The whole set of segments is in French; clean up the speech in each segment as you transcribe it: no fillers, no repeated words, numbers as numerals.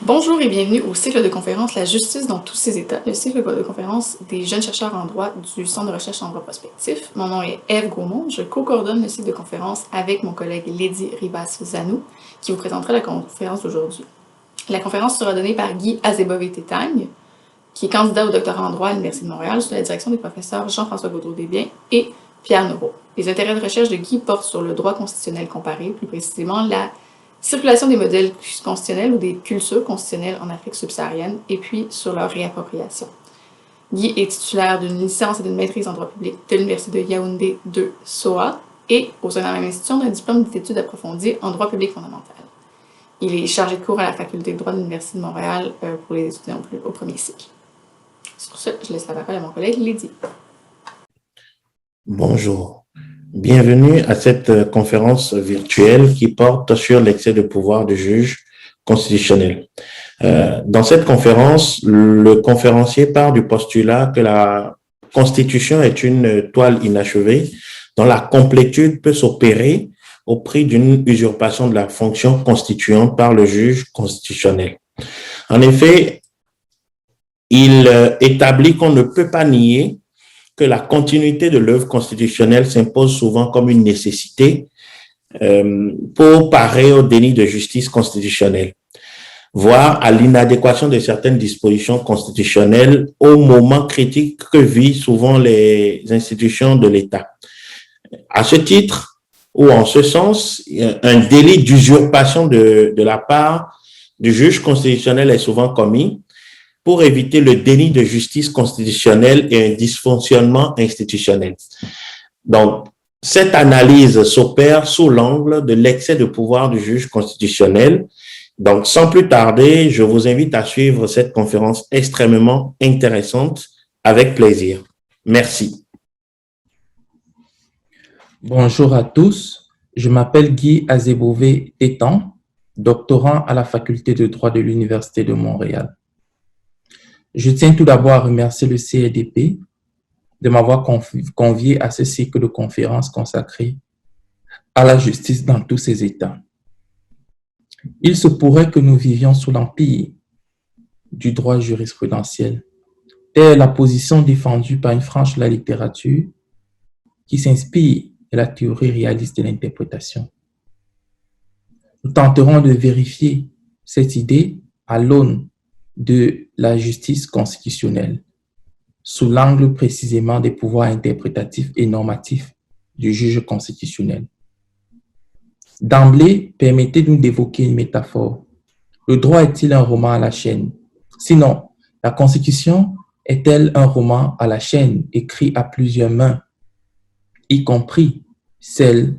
Bonjour et bienvenue au cycle de conférences La justice dans tous ses états, le cycle de conférences des jeunes chercheurs en droit du Centre de recherche en droit prospectif. Mon nom est Eve Gaumont, je co-coordonne le cycle de conférences avec mon collègue Lady Ribas-Zanou, qui vous présentera la conférence d'aujourd'hui. La conférence sera donnée par Guy Azebové-Tétagne, qui est candidat au doctorat en droit à l'Université de Montréal sous la direction des professeurs Jean-François Gaudreau-Desbiens et Pierre Neureau. Les intérêts de recherche de Guy portent sur le droit constitutionnel comparé, plus précisément la circulation des modèles constitutionnels ou des cultures constitutionnelles en Afrique subsaharienne, et puis sur leur réappropriation. Guy est titulaire d'une licence et d'une maîtrise en droit public de l'Université de Yaoundé 2 SOA et, au sein de la même institution, d'un diplôme d'études approfondies en droit public fondamental. Il est chargé de cours à la faculté de droit de l'Université de Montréal pour les étudiants au premier cycle. Sur ce, je laisse la parole à mon collègue Lydie. Bonjour. Bienvenue à cette conférence virtuelle qui porte sur l'excès de pouvoir du juge constitutionnel. Dans cette conférence, le conférencier part du postulat que la Constitution est une toile inachevée dont la complétude peut s'opérer au prix d'une usurpation de la fonction constituante par le juge constitutionnel. En effet, il établit qu'on ne peut pas nier que la continuité de l'œuvre constitutionnelle s'impose souvent comme une nécessité pour parer au déni de justice constitutionnelle, voire à l'inadéquation de certaines dispositions constitutionnelles au moment critique que vivent souvent les institutions de l'État. À ce titre, ou en ce sens, un délit d'usurpation de la part du juge constitutionnel est souvent commis pour éviter le déni de justice constitutionnelle et un dysfonctionnement institutionnel. Donc, cette analyse s'opère sous l'angle de l'excès de pouvoir du juge constitutionnel. Donc, sans plus tarder, je vous invite à suivre cette conférence extrêmement intéressante avec plaisir. Merci. Bonjour à tous, je m'appelle Guy Azebové-Tétagne, doctorant à la faculté de droit de l'Université de Montréal. Je tiens tout d'abord à remercier le CRDP de m'avoir convié à ce cycle de conférences consacré à la justice dans tous ses états. Il se pourrait que nous vivions sous l'empire du droit jurisprudentiel, telle est la position défendue par une frange de la littérature qui s'inspire de la théorie réaliste de l'interprétation. Nous tenterons de vérifier cette idée à l'aune de la justice constitutionnelle, sous l'angle précisément des pouvoirs interprétatifs et normatifs du juge constitutionnel. D'emblée, permettez-nous d'évoquer une métaphore. Le droit est-il un roman à la chaîne? Sinon, la Constitution est-elle un roman à la chaîne écrit à plusieurs mains, y compris celle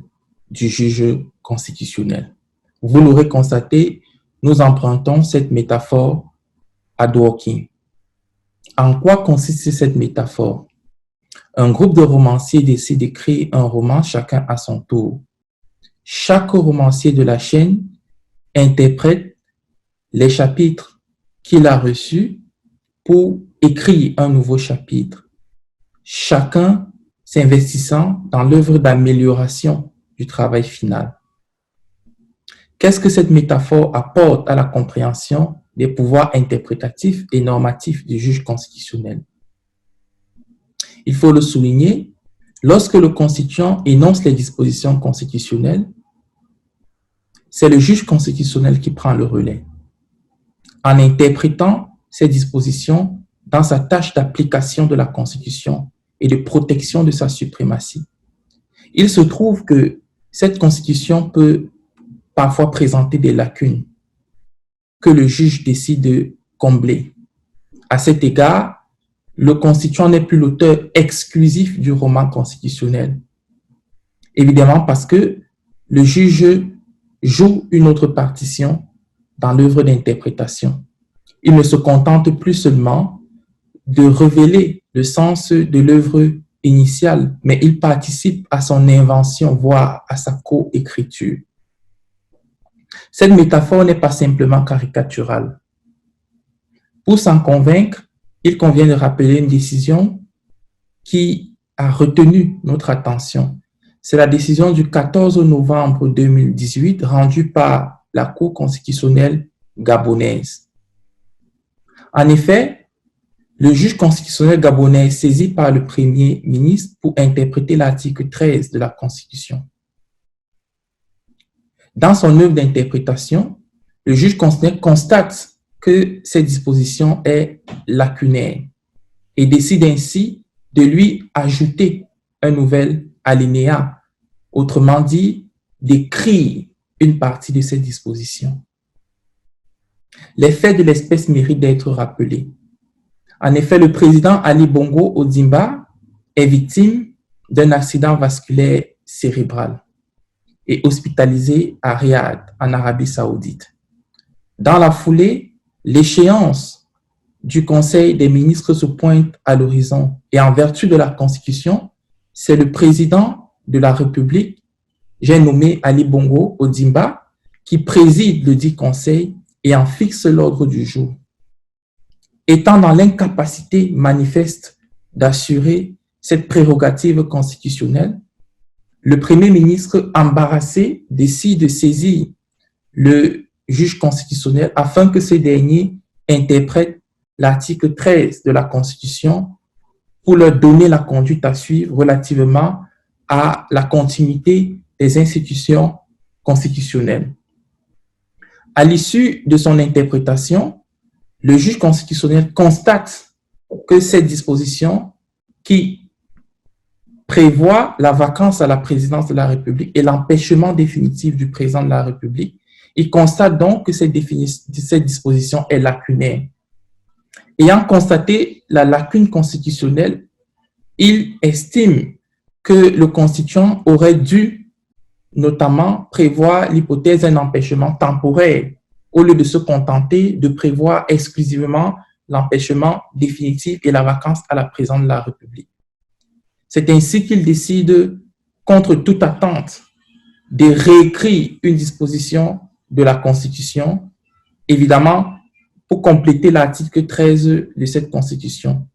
du juge constitutionnel? Vous l'aurez constaté, nous empruntons cette métaphore à Dworkin. En quoi consiste cette métaphore? Un groupe de romanciers décide d'écrire un roman chacun à son tour. Chaque romancier de la chaîne interprète les chapitres qu'il a reçus pour écrire un nouveau chapitre, chacun s'investissant dans l'œuvre d'amélioration du travail final. Qu'est-ce que cette métaphore apporte à la compréhension des pouvoirs interprétatifs et normatifs du juge constitutionnel? Il faut le souligner, lorsque le constituant énonce les dispositions constitutionnelles, c'est le juge constitutionnel qui prend le relais, en interprétant ces dispositions dans sa tâche d'application de la Constitution et de protection de sa suprématie. Il se trouve que cette Constitution peut parfois présenter des lacunes que le juge décide de combler. À cet égard, le constituant n'est plus l'auteur exclusif du roman constitutionnel. Évidemment parce que le juge joue une autre partition dans l'œuvre d'interprétation. Il ne se contente plus seulement de révéler le sens de l'œuvre initiale, mais il participe à son invention, voire à sa coécriture. Cette métaphore n'est pas simplement caricaturale. Pour s'en convaincre, il convient de rappeler une décision qui a retenu notre attention. C'est la décision du 14 novembre 2018 rendue par la Cour constitutionnelle gabonaise. En effet, le juge constitutionnel gabonais est saisi par le Premier ministre pour interpréter l'article 13 de la Constitution. Dans son œuvre d'interprétation, le juge constitutionnel constate que cette disposition est lacunaire et décide ainsi de lui ajouter un nouvel alinéa, autrement dit, d'écrire une partie de cette disposition. Les faits de l'espèce méritent d'être rappelés. En effet, le président Ali Bongo Ondimba est victime d'un accident vasculaire cérébral et hospitalisé à Riyad, en Arabie Saoudite. Dans la foulée, l'échéance du Conseil des ministres se pointe à l'horizon et en vertu de la Constitution, c'est le président de la République, j'ai nommé Ali Bongo Ondimba, qui préside le dit Conseil et en fixe l'ordre du jour. Étant dans l'incapacité manifeste d'assurer cette prérogative constitutionnelle, le Premier ministre embarrassé décide de saisir le juge constitutionnel afin que ce dernier interprète l'article 13 de la Constitution pour leur donner la conduite à suivre relativement à la continuité des institutions constitutionnelles. À l'issue de son interprétation, le juge constitutionnel constate que cette disposition qui prévoit la vacance à la présidence de la République et l'empêchement définitif du président de la République, il constate donc que cette disposition est lacunaire. Ayant constaté la lacune constitutionnelle, il estime que le constituant aurait dû notamment prévoir l'hypothèse d'un empêchement temporaire au lieu de se contenter de prévoir exclusivement l'empêchement définitif et la vacance à la présidence de la République. C'est ainsi qu'il décide, contre toute attente, de réécrire une disposition de la Constitution, évidemment, pour compléter l'article 13 de cette Constitution.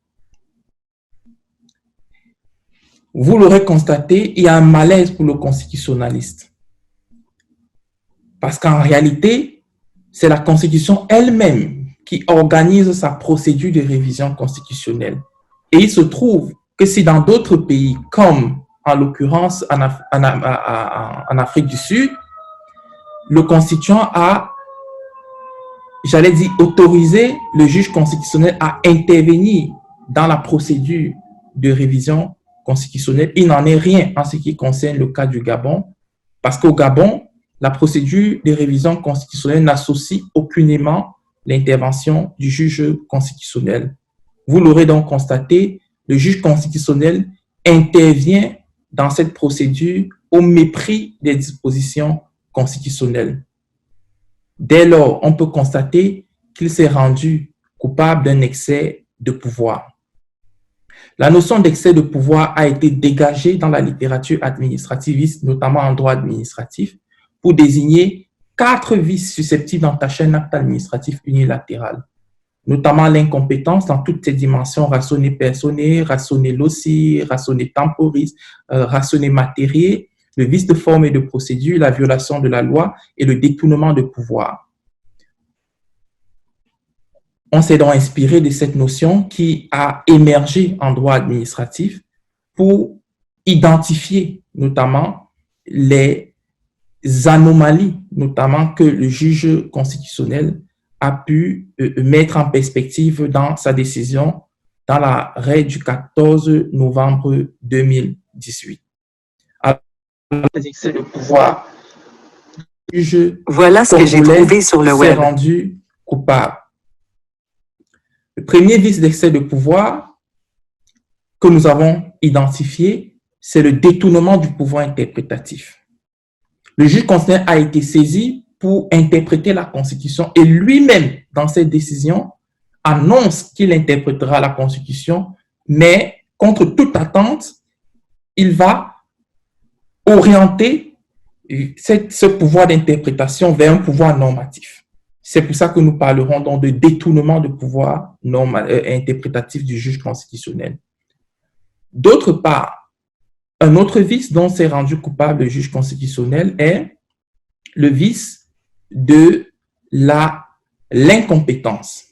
Vous l'aurez constaté, il y a un malaise pour le constitutionnaliste. Parce qu'en réalité, c'est la Constitution elle-même qui organise sa procédure de révision constitutionnelle. Et il se trouve que si dans d'autres pays, comme en l'occurrence en Afrique du Sud, le constituant a, j'allais dire, autorisé le juge constitutionnel à intervenir dans la procédure de révision constitutionnelle, il n'en est rien en ce qui concerne le cas du Gabon, parce qu'au Gabon, la procédure de révision constitutionnelle n'associe aucunement l'intervention du juge constitutionnel. Vous l'aurez donc constaté, le juge constitutionnel intervient dans cette procédure au mépris des dispositions constitutionnelles. Dès lors, on peut constater qu'il s'est rendu coupable d'un excès de pouvoir. La notion d'excès de pouvoir a été dégagée dans la littérature administrativiste, notamment en droit administratif, pour désigner 4 vices susceptibles d'entacher un acte administratif unilatéral, notamment l'incompétence dans toutes ses dimensions, rationné personné, rationné lossi, rationné temporis, rationné matériel, le vice de forme et de procédure, la violation de la loi et le détournement de pouvoir. On s'est donc inspiré de cette notion qui a émergé en droit administratif pour identifier notamment les anomalies, notamment que le juge constitutionnel a pu mettre en perspective dans sa décision dans l'arrêt du 14 novembre 2018. Alors, c'est le pouvoir du juge. Voilà ce que j'ai trouvé sur le web. S'est rendu coupable. Le premier vice d'excès de pouvoir que nous avons identifié, c'est le détournement du pouvoir interprétatif. Le juge constitutionnel a été saisi pour interpréter la Constitution et lui-même, dans cette décision, annonce qu'il interprétera la Constitution, mais contre toute attente, il va orienter ce pouvoir d'interprétation vers un pouvoir normatif. C'est pour ça que nous parlerons donc de détournement de pouvoir interprétatif du juge constitutionnel. D'autre part, un autre vice dont s'est rendu coupable le juge constitutionnel est le vice de l'incompétence.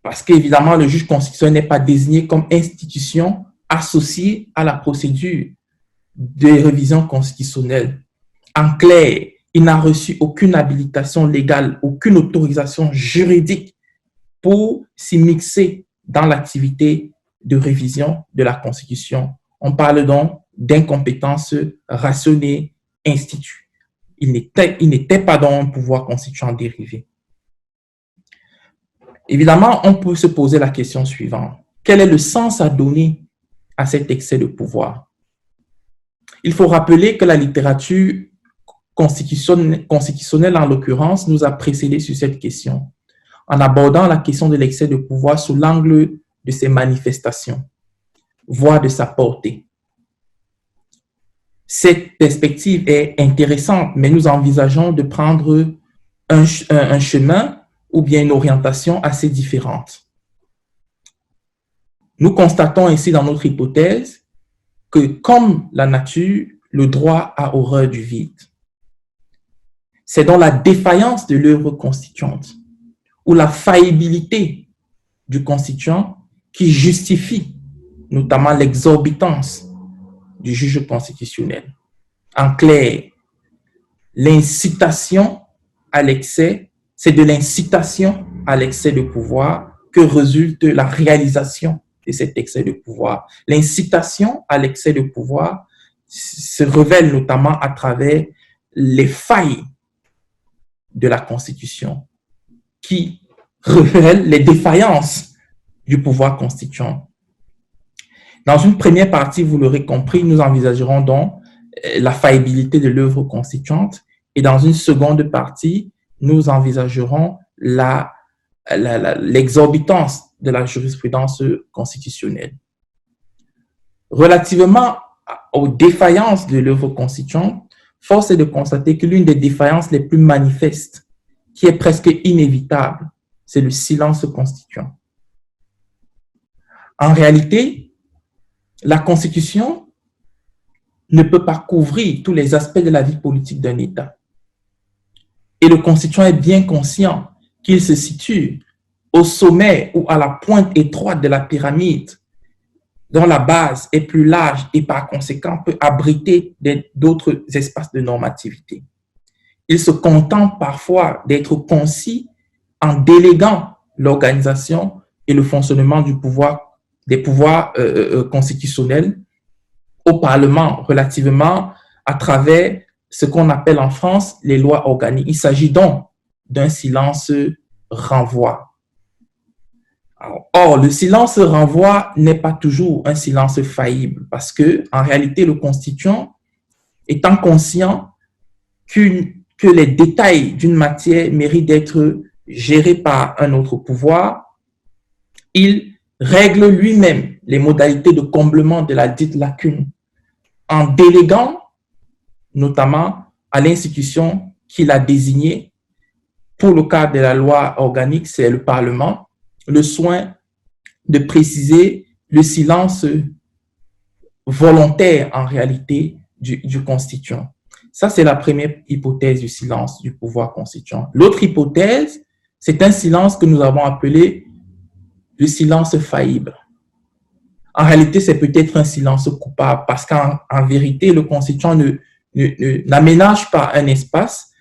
parce qu'évidemment, le juge constitutionnel n'est pas désigné comme institution associée à la procédure de révision constitutionnelle. En clair, il n'a reçu aucune habilitation légale, aucune autorisation juridique pour s'immiscer dans l'activité de révision de la Constitution. On parle donc d'incompétence rationnée institue. Il n'était pas dans un pouvoir constituant dérivé. Évidemment, on peut se poser la question suivante. Quel est le sens à donner à cet excès de pouvoir? Il faut rappeler que la littérature constitutionnelle, en l'occurrence, nous a précédés sur cette question, en abordant la question de l'excès de pouvoir sous l'angle de ses manifestations, voire de sa portée. Cette perspective est intéressante, mais nous envisageons de prendre un chemin ou bien une orientation assez différente. Nous constatons ici dans notre hypothèse que, comme la nature, le droit a horreur du vide. C'est dans la défaillance de l'œuvre constituante ou la faillibilité du constituant qui justifie notamment l'exorbitance du juge constitutionnel. En clair, l'incitation à l'excès, c'est de l'incitation à l'excès de pouvoir que résulte la réalisation de cet excès de pouvoir. L'incitation à l'excès de pouvoir se révèle notamment à travers les failles de la Constitution qui révèlent les défaillances du pouvoir constituant. Dans une première partie, vous l'aurez compris, nous envisagerons donc la faillibilité de l'œuvre constituante et dans une seconde partie, nous envisagerons l'exorbitance de la jurisprudence constitutionnelle. Relativement aux défaillances de l'œuvre constituante, force est de constater que l'une des défaillances les plus manifestes, qui est presque inévitable, c'est le silence constituant. En réalité, la Constitution ne peut pas couvrir tous les aspects de la vie politique d'un État. Et le constituant est bien conscient qu'il se situe au sommet ou à la pointe étroite de la pyramide, dont la base est plus large et par conséquent peut abriter d'autres espaces de normativité. Il se contente parfois d'être concis en déléguant l'organisation et le fonctionnement des pouvoirs constitutionnels au Parlement relativement à travers ce qu'on appelle en France les lois organiques. Il s'agit donc d'un silence renvoi. Or, le silence renvoi n'est pas toujours un silence faillible parce que, en réalité, le constituant, étant conscient que les détails d'une matière méritent d'être gérés par un autre pouvoir, il règle lui-même les modalités de comblement de la dite lacune en déléguant notamment à l'institution qu'il a désignée. Pour le cas de la loi organique, c'est le Parlement, le soin de préciser le silence volontaire en réalité du constituant. Ça, c'est la première hypothèse du silence du pouvoir constituant. L'autre hypothèse, c'est un silence que nous avons appelé le silence faillible. En réalité, c'est peut-être un silence coupable parce qu'en vérité, le constituant n'aménage pas un espace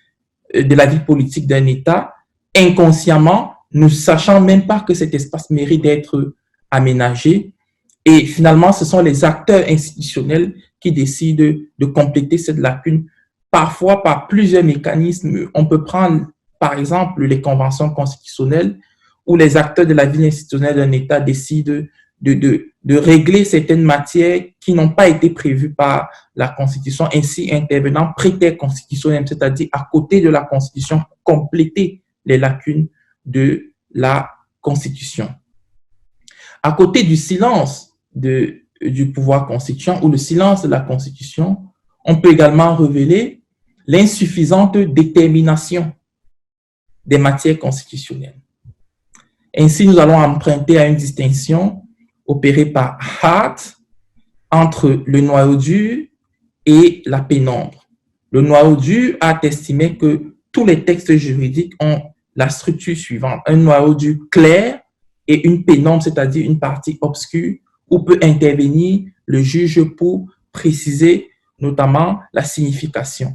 de la vie politique d'un État inconsciemment, ne sachant même pas que cet espace mérite d'être aménagé. Et finalement, ce sont les acteurs institutionnels qui décident de compléter cette lacune, parfois par plusieurs mécanismes. On peut prendre, par exemple, les conventions constitutionnelles où les acteurs de la vie institutionnelle d'un État décident de régler certaines matières qui n'ont pas été prévues par la Constitution, ainsi intervenant préterconstitutionnellement, c'est-à-dire à côté de la Constitution, compléter les lacunes de la Constitution. À côté du silence du pouvoir constituant ou le silence de la Constitution, on peut également révéler l'insuffisante détermination des matières constitutionnelles. Ainsi, nous allons emprunter à une distinction opérée par Hart entre le noyau dur et la pénombre. Le noyau dur a estimé que tous les textes juridiques ont la structure suivante. Un noyau dur clair, et une pénombre, c'est-à-dire une partie obscure, où peut intervenir le juge pour préciser notamment la signification.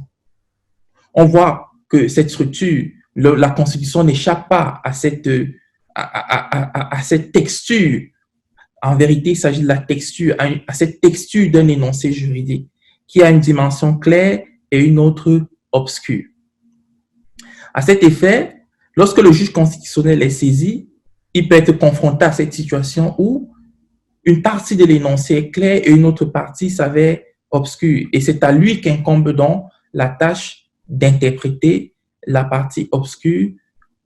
On voit que cette structure, la Constitution n'échappe pas à cette texture. En vérité, il s'agit de la texture, à cette texture d'un énoncé juridique qui a une dimension claire et une autre obscure. À cet effet, lorsque le juge constitutionnel est saisi, il peut être confronté à cette situation où une partie de l'énoncé est claire et une autre partie s'avère obscure. Et c'est à lui qu'incombe donc la tâche d'interpréter la partie obscure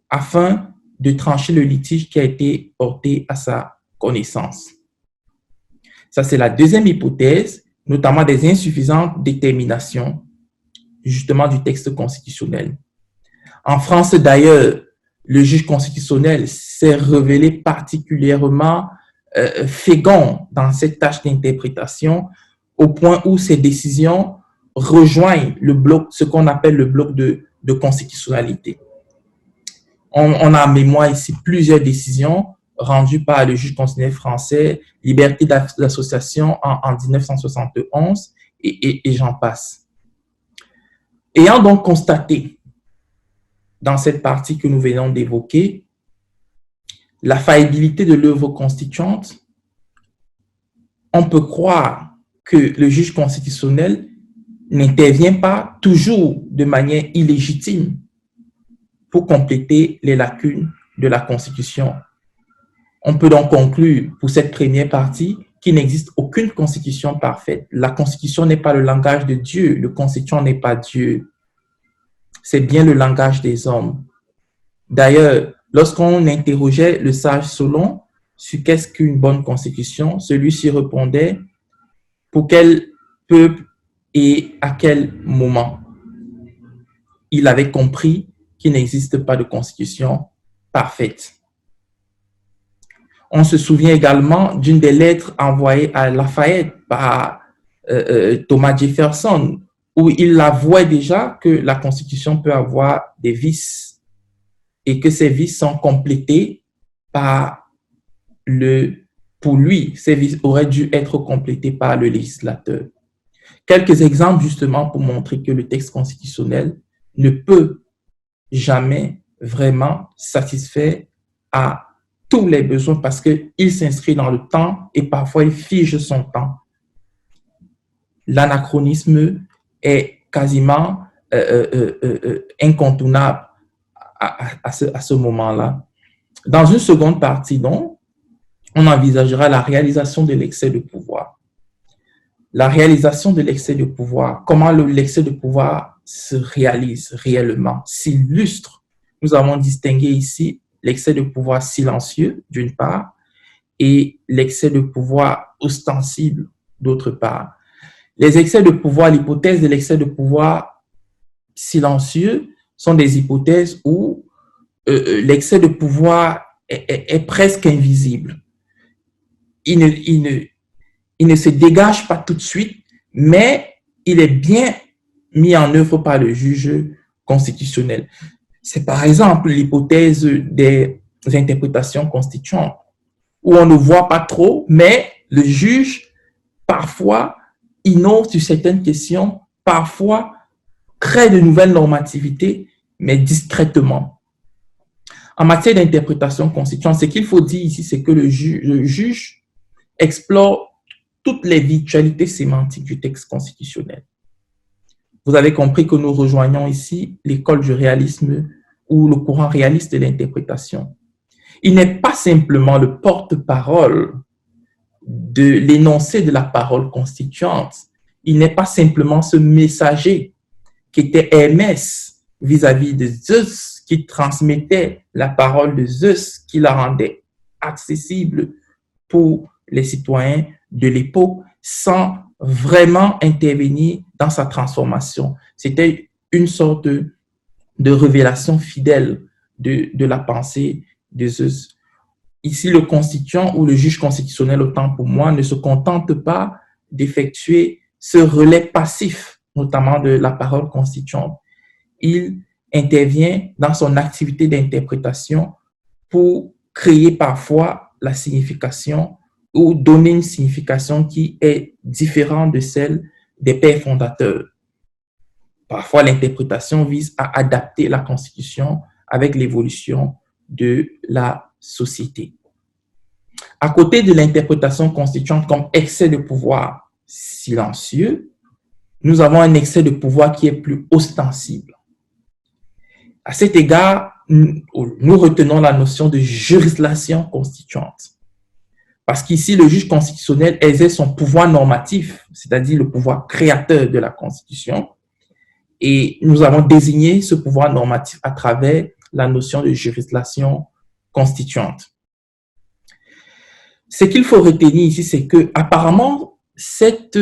afin de trancher le litige qui a été porté à sa connaissance. Ça, c'est la deuxième hypothèse, notamment des insuffisantes déterminations justement du texte constitutionnel. En France, d'ailleurs, le juge constitutionnel s'est révélé particulièrement fécond dans cette tâche d'interprétation au point où ses décisions rejoignent le bloc, ce qu'on appelle le bloc de constitutionnalité. On a en mémoire ici plusieurs décisions rendues par le juge constitutionnel français, liberté d'association en 1971 et j'en passe. Ayant donc constaté dans cette partie que nous venons d'évoquer la faillibilité de l'œuvre constituante, on peut croire que le juge constitutionnel n'intervient pas toujours de manière illégitime pour compléter les lacunes de la Constitution. On peut donc conclure pour cette première partie qu'il n'existe aucune Constitution parfaite. La Constitution n'est pas le langage de Dieu, le Constituant n'est pas Dieu. C'est bien le langage des hommes. D'ailleurs, lorsqu'on interrogeait le sage Solon sur qu'est-ce qu'une bonne Constitution, celui-ci répondait pour quel peuple et à quel moment. Il avait compris qu'il n'existe pas de Constitution parfaite. On se souvient également d'une des lettres envoyées à Lafayette par Thomas Jefferson, où il avouait déjà que la Constitution peut avoir des vices et que ces vices sont complétés par pour lui, ces vices auraient dû être complétés par le législateur. Quelques exemples justement pour montrer que le texte constitutionnel ne peut jamais vraiment satisfaire à tous les besoins parce qu'il s'inscrit dans le temps et parfois il fige son temps. L'anachronisme est quasiment incontournable à ce moment-là. Dans une seconde partie, donc, on envisagera la réalisation de l'excès de pouvoir. La réalisation de l'excès de pouvoir, comment l'excès de pouvoir se réalise réellement, s'illustre. Nous avons distingué ici l'excès de pouvoir silencieux, d'une part, et l'excès de pouvoir ostensible, d'autre part. Les excès de pouvoir, l'hypothèse de l'excès de pouvoir silencieux sont des hypothèses où l'excès de pouvoir est presque invisible. Il ne se dégage pas tout de suite, mais il est bien mis en œuvre par le juge constitutionnel. C'est par exemple l'hypothèse des interprétations constituantes, où on ne voit pas trop, mais le juge, parfois, innove sur certaines questions, parfois, crée de nouvelles normativités, mais discrètement. En matière d'interprétation constituante, ce qu'il faut dire ici, c'est que le juge explore toutes les virtualités sémantiques du texte constitutionnel. Vous avez compris que nous rejoignons ici l'école du réalisme ou le courant réaliste de l'interprétation. Il n'est pas simplement le porte-parole de l'énoncé de la parole constituante. Il n'est pas simplement ce messager qui était Hermès vis-à-vis de Zeus, qui transmettait la parole de Zeus, qui la rendait accessible pour les citoyens de l'époque sans vraiment intervenir dans sa transformation. C'était une sorte de révélation fidèle de la pensée de Zeus. Ici, le constituant ou le juge constitutionnel, autant pour moi, ne se contente pas d'effectuer ce relais passif, notamment de la parole constituante. Il intervient dans son activité d'interprétation pour créer parfois la signification ou donner une signification qui est différente de celle des pères fondateurs. Parfois, l'interprétation vise à adapter la Constitution avec l'évolution de la société. À côté de l'interprétation constituante comme excès de pouvoir silencieux, nous avons un excès de pouvoir qui est plus ostensible. À cet égard, nous retenons la notion de jurisdiction constituante. Parce qu'ici, le juge constitutionnel exerce son pouvoir normatif, c'est-à-dire le pouvoir créateur de la Constitution. Et nous avons désigné ce pouvoir normatif à travers la notion de jurisdiction constituante. Ce qu'il faut retenir ici, c'est que apparemment, cette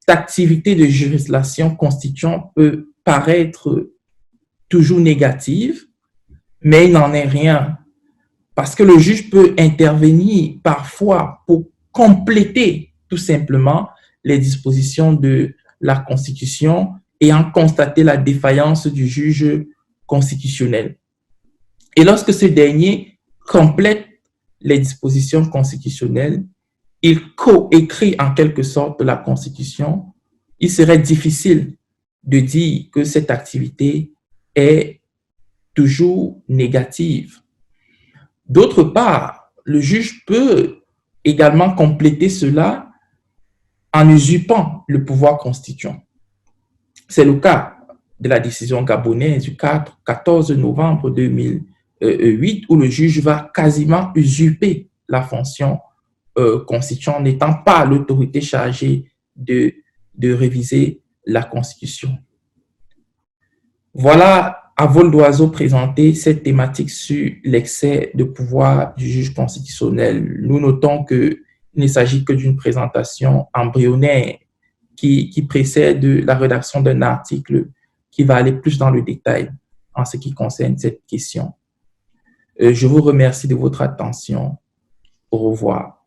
activité de jurisdiction constituante peut paraître toujours négative, mais il n'en est rien. Parce que le juge peut intervenir parfois pour compléter tout simplement les dispositions de la Constitution ayant constaté la défaillance du juge constitutionnel. Et lorsque ce dernier complète les dispositions constitutionnelles, il coécrit en quelque sorte la Constitution, il serait difficile de dire que cette activité est toujours négative. D'autre part, le juge peut également compléter cela en usurpant le pouvoir constituant. C'est le cas de la décision gabonaise du 14 novembre 2008 où le juge va quasiment usurper la fonction constituante, n'étant pas l'autorité chargée de réviser la Constitution. Voilà, à vol d'oiseau, présenter cette thématique sur l'excès de pouvoir du juge constitutionnel. Nous notons qu'il ne s'agit que d'une présentation embryonnaire qui précède la rédaction d'un article qui va aller plus dans le détail en ce qui concerne cette question. Je vous remercie de votre attention. Au revoir.